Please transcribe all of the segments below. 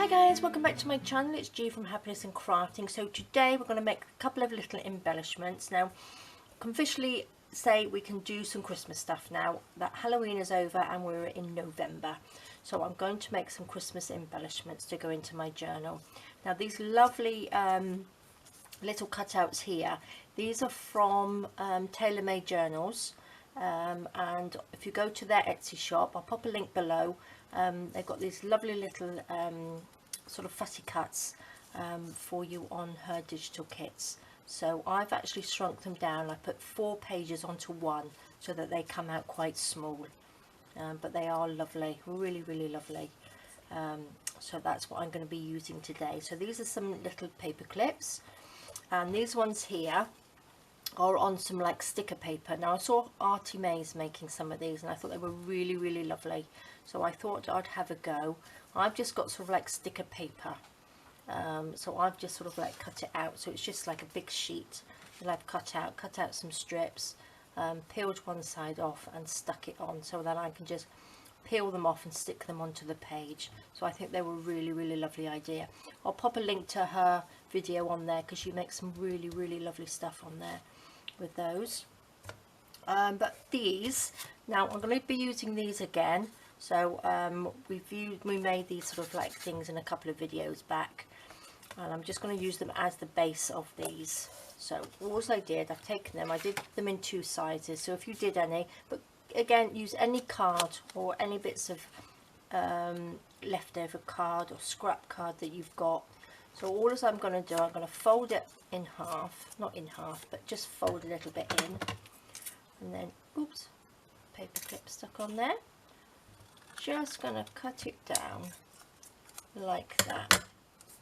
Hi guys, welcome back to my channel. It's G from Happiness and Crafting. So today we're going to make a couple of little embellishments. Now, I can officially say we can do some Christmas stuff now that Halloween is over and we're in November. So I'm going to make some Christmas embellishments to go into my journal. Now these lovely little cutouts here, these are from Taylormadejournals. And if you go to their Etsy shop, I'll pop a link below. They've got these lovely little sort of fussy cuts for you on her digital kits. So I've actually shrunk them down. I put 4 pages onto one so that they come out quite small, but they are lovely, really lovely. So that's what I'm going to be using today. So these are some little paper clips, and these ones here are on some like sticker paper. Now I saw Artymaze making some of these and I thought they were really lovely, so I thought I'd have a go. I've just got sort of like sticker paper, so I've just sort of like cut it out, so it's just like a big sheet that I've cut out some strips, peeled one side off and stuck it on, so that I can just peel them off and stick them onto the page. So I think they were really lovely idea. I'll pop a link to her video on there because she makes some really lovely stuff on there with those. But these, now I'm going to be using these again. So we made these sort of like things in a couple of videos back, and I'm just going to use them as the base of these. So all I did, I've taken them, I did them in 2 sizes, so if you did any, but again, use any card or any bits of leftover card or scrap card that you've got. So all as I'm going to do, I'm going to fold it in half, not in half, but just fold a little bit in, and then, oops, paper clip stuck on there. Just going to cut it down like that,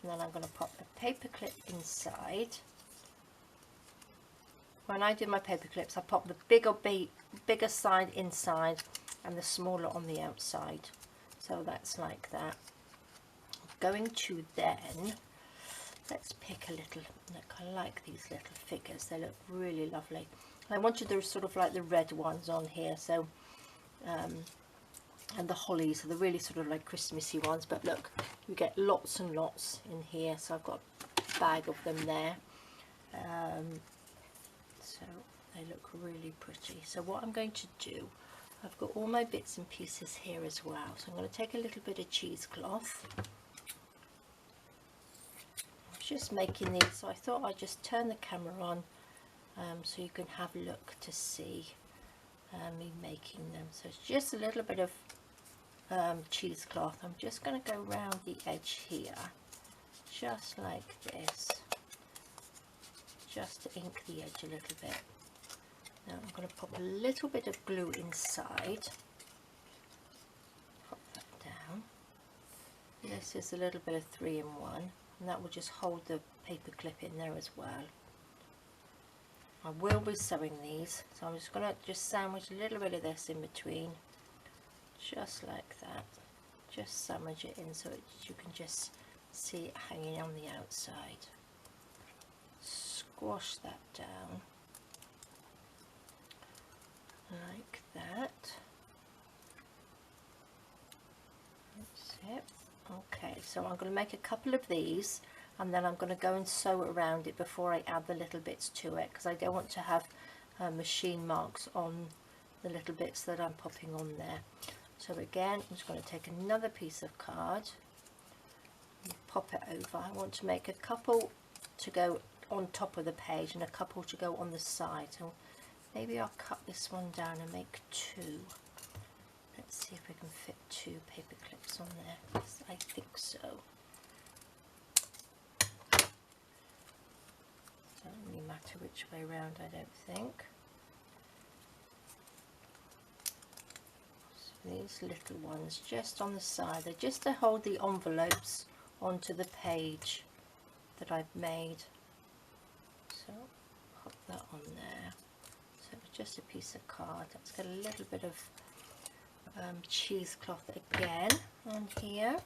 and then I'm going to pop a paper clip inside. When I do my paper clips, I pop the bigger side inside and the smaller on the outside. So that's like that. Going to then, let's pick a little, look, I like these little figures, they look really lovely. I wanted those sort of like the red ones on here, so and the hollies are the really sort of like Christmassy ones, but look, you get lots and lots in here, so I've got a bag of them there. So they look really pretty. So what I'm going to do, I've got all my bits and pieces here as well, so I'm going to take a little bit of cheesecloth. I'm just making these, so I thought I'd just turn the camera on so you can have a look to see me making them. So it's just a little bit of cheesecloth. I'm just going to go around the edge here, just like this, just to ink the edge a little bit. Now I'm going to pop a little bit of glue inside, pop that down. This is a little bit of 3-in-1, and that will just hold the paper clip in there as well. I will be sewing these, so I'm just going to just sandwich a little bit of this in between, just like that. Just sandwich it in so you can just see it hanging on the outside. Squash that down like that. That's it. Okay, so I'm going to make a couple of these, and then I'm going to go and sew around it before I add the little bits to it, because I don't want to have machine marks on the little bits that I'm popping on there. So again, I'm just going to take another piece of card and pop it over. I want to make a couple to go on top of the page and a couple to go on the side, so maybe I'll cut this one down and make 2. Let's see if we can fit 2 paper clips on there. Yes, I think so. Doesn't really matter which way around, I don't think. So these little ones just on the side, they're just to hold the envelopes onto the page that I've made. So pop that on there. So it's just a piece of card. Let's get a little bit of cheesecloth again on here.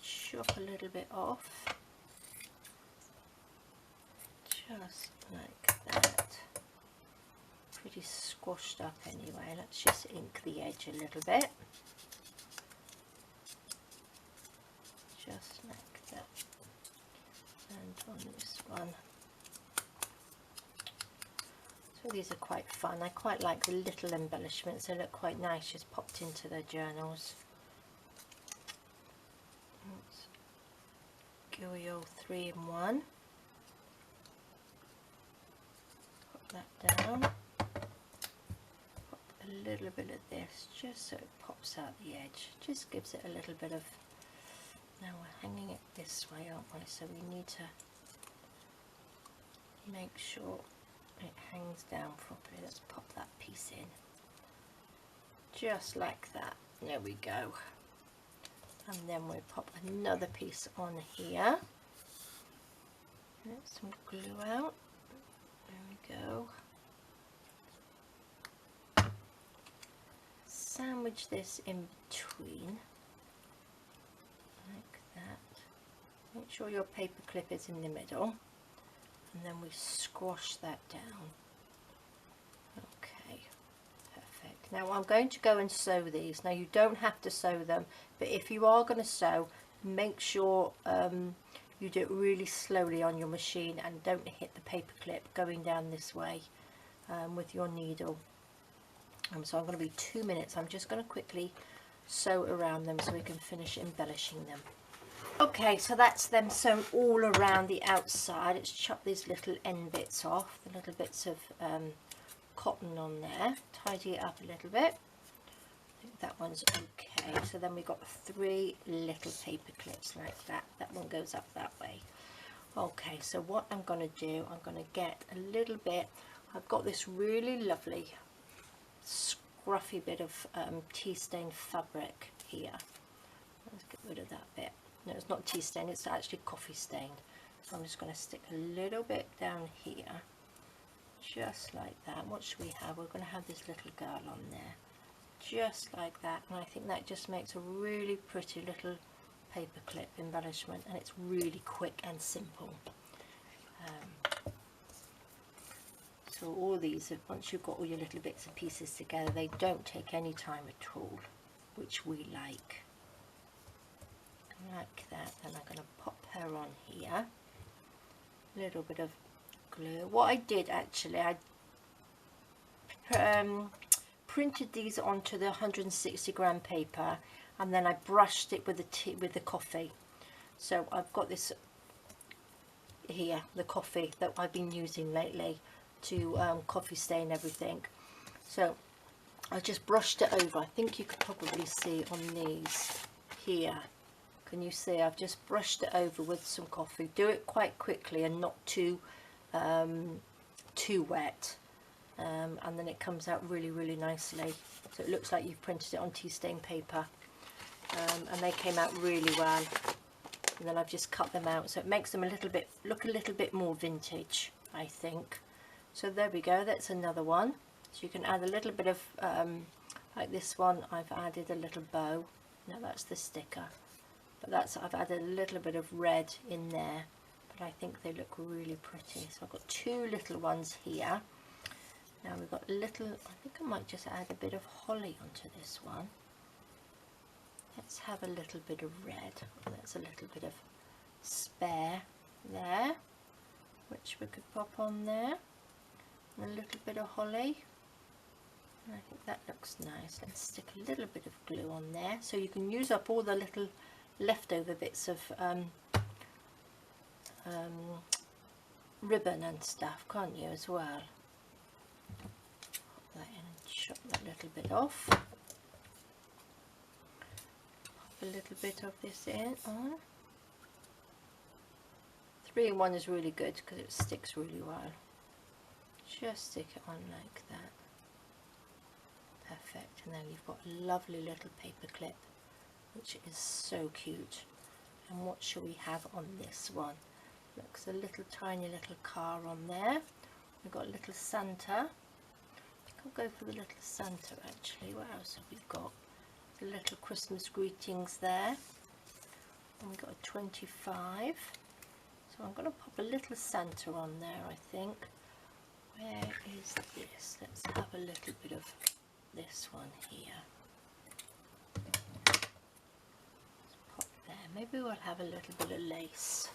Chop a little bit off, just like that. Pretty squashed up anyway. Let's just ink the edge a little bit. on this one. So these are quite fun. I quite like the little embellishments. They look quite nice, just popped into their journals. Go 3 in 1. Put that down. Pop a little bit of this just so it pops out the edge. Just gives it a little bit of... Now we're hanging it this way, aren't we? So we need to make sure it hangs down properly. Let's pop that piece in. Just like that. There we go. And then we'll pop another piece on here. Get some glue out. There we go. Sandwich this in between, like that. Make sure your paper clip is in the middle, and then we squash that down. Okay. Now I'm going to go and sew these. Now you don't have to sew them, but if you are going to sew, make sure you do it really slowly on your machine and don't hit the paper clip going down this way with your needle. So I'm going to be 2 minutes. I'm just going to quickly sew around them so we can finish embellishing them. Okay, so that's them sewn all around the outside. Let's chop these little end bits off, the little bits of cotton on there, tidy it up a little bit. I think that one's okay. So then we've got 3 little paper clips like that. That one goes up that way. Okay, so what I'm going to do, I'm going to get a little bit, I've got this really lovely scruffy bit of tea stained fabric here. Let's get rid of that bit. No, it's not tea stained, it's actually coffee stained. So I'm just going to stick a little bit down here. Just like that. What should we have? We're going to have this little girl on there, just like that, and I think that just makes a really pretty little paper clip embellishment, and it's really quick and simple. So all these, once you've got all your little bits and pieces together, they don't take any time at all, which we like. Like that. Then I'm going to pop her on here. A little bit of glue. What I did actually, I printed these onto the 160 gram paper, and then I brushed it with the coffee. So I've got this here, the coffee that I've been using lately to coffee stain everything. So I just brushed it over. I think you could probably see on these here. Can you see? I've just brushed it over with some coffee. Do it quite quickly and not too wet, and then it comes out really nicely. So it looks like you've printed it on tea stain paper, and they came out really well. And then I've just cut them out, so it makes them look a little bit more vintage, I think. So there we go. That's another one. So you can add a little bit of like this one. I've added a little bow. Now that's the sticker, but I've added a little bit of red in there. But I think they look really pretty. So I've got 2 little ones here. Now we've got little, I think I might just add a bit of holly onto this one. Let's have a little bit of red. That's a little bit of spare there, which we could pop on there. And a little bit of holly. And I think that looks nice. Let's stick a little bit of glue on there. So you can use up all the little leftover bits of ribbon and stuff, can't you, as well? Pop that in and chop that little bit off. Pop a little bit of this in on. 3 in 1 is really good because it sticks really well. Just stick it on like that. Perfect. And then you've got a lovely little paper clip, which is so cute. And what shall we have on this one? Looks a little tiny little car on there. We've got a little Santa. I think I'll go for the little Santa actually. What else have we got? The little Christmas greetings there. And we've got a 25. So I'm going to pop a little Santa on there, I think. Where is this? Let's have a little bit of this one here. Let's pop there. Maybe we'll have a little bit of lace.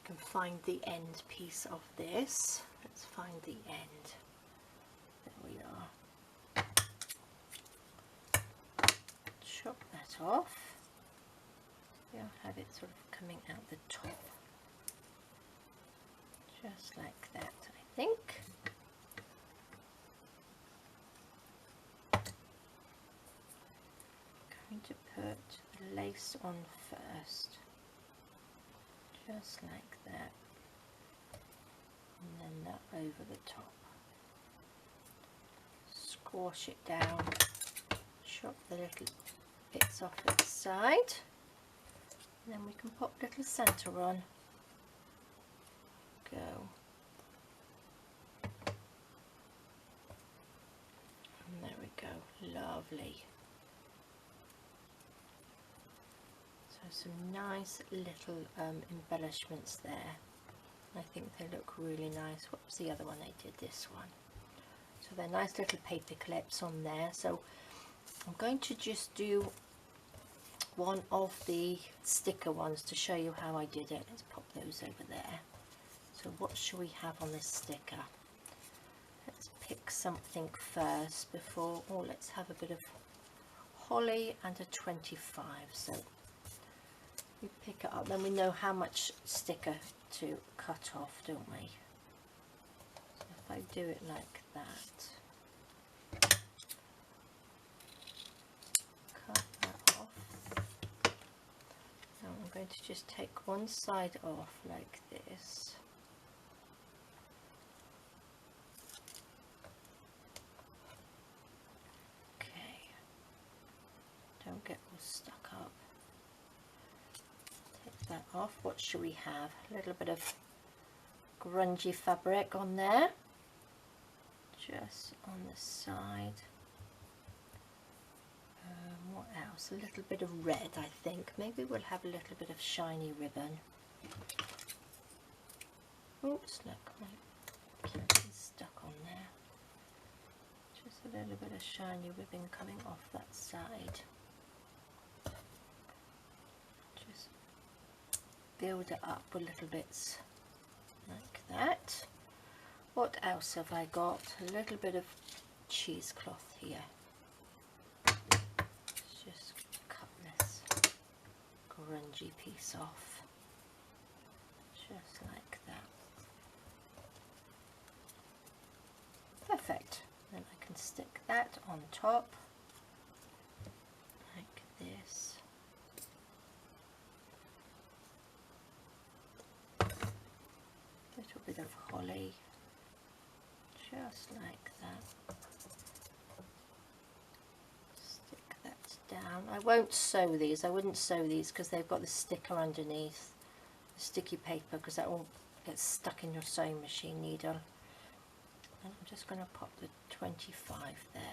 can find the end piece of this. Let's find the end. There we are. Chop that off. We'll have it sort of coming out the top. Just like that, I think. Going to put the lace on first. Just like that. And then that over the top. Squash it down. Chop the little bits off the side. And then we can pop little centre on. Go. And there we go. Lovely. So some nice little embellishments there. I think they look really nice. What was the other one they did? This one. So they're nice little paper clips on there. So I'm going to just do one of the sticker ones to show you how I did it. Let's pop those over there. So what shall we have on this sticker? Let's pick something first before, oh, let's have a bit of holly and a 25. So we pick it up, then we know how much sticker to cut off, don't we? So if I do it like that, cut that off. Now I'm going to just take one side off like this. Okay, don't get all stuck up. That off. What should we have? A little bit of grungy fabric on there, just on the side. What else? A little bit of red, I think. Maybe we'll have a little bit of shiny ribbon. Oops, look, my key is stuck on there. Just a little bit of shiny ribbon coming off that side. Build it up with little bits like that. What else have I got? A little bit of cheesecloth here. Let's just cut this grungy piece off, just like that. Perfect. Then I can stick that on top like this. Little bit of holly, just like that. Stick that down. I won't sew these. I wouldn't sew these because they've got the sticker underneath, the sticky paper, because that will get stuck in your sewing machine needle. And I'm just going to pop the 25 there.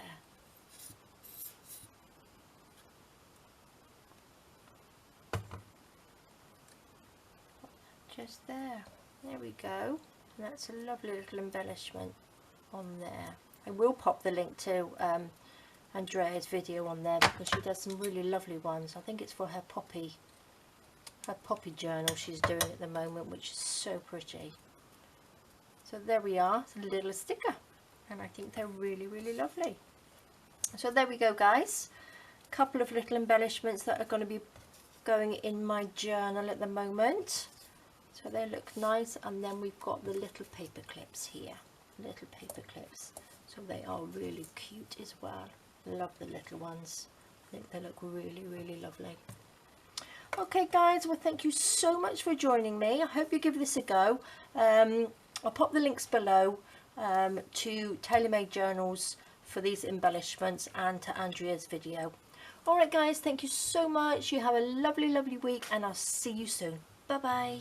Just there. There we go. And that's a lovely little embellishment on there. I will pop the link to Andrea's video on there because she does some really lovely ones. I think it's for her poppy journal she's doing at the moment, which is so pretty. So there we are, it's a little sticker, and I think they're really, really lovely. So there we go, guys. A couple of little embellishments that are going to be going in my journal at the moment. So they look nice, and then we've got the little paper clips here, little paper clips. So they are really cute as well. Love the little ones. I think they look really, really lovely. Okay, guys, well, thank you so much for joining me. I hope you give this a go. I'll pop the links below to Taylormadejournals for these embellishments and to Andrea's video. All right, guys, thank you so much. You have a lovely, lovely week, and I'll see you soon. Bye-bye.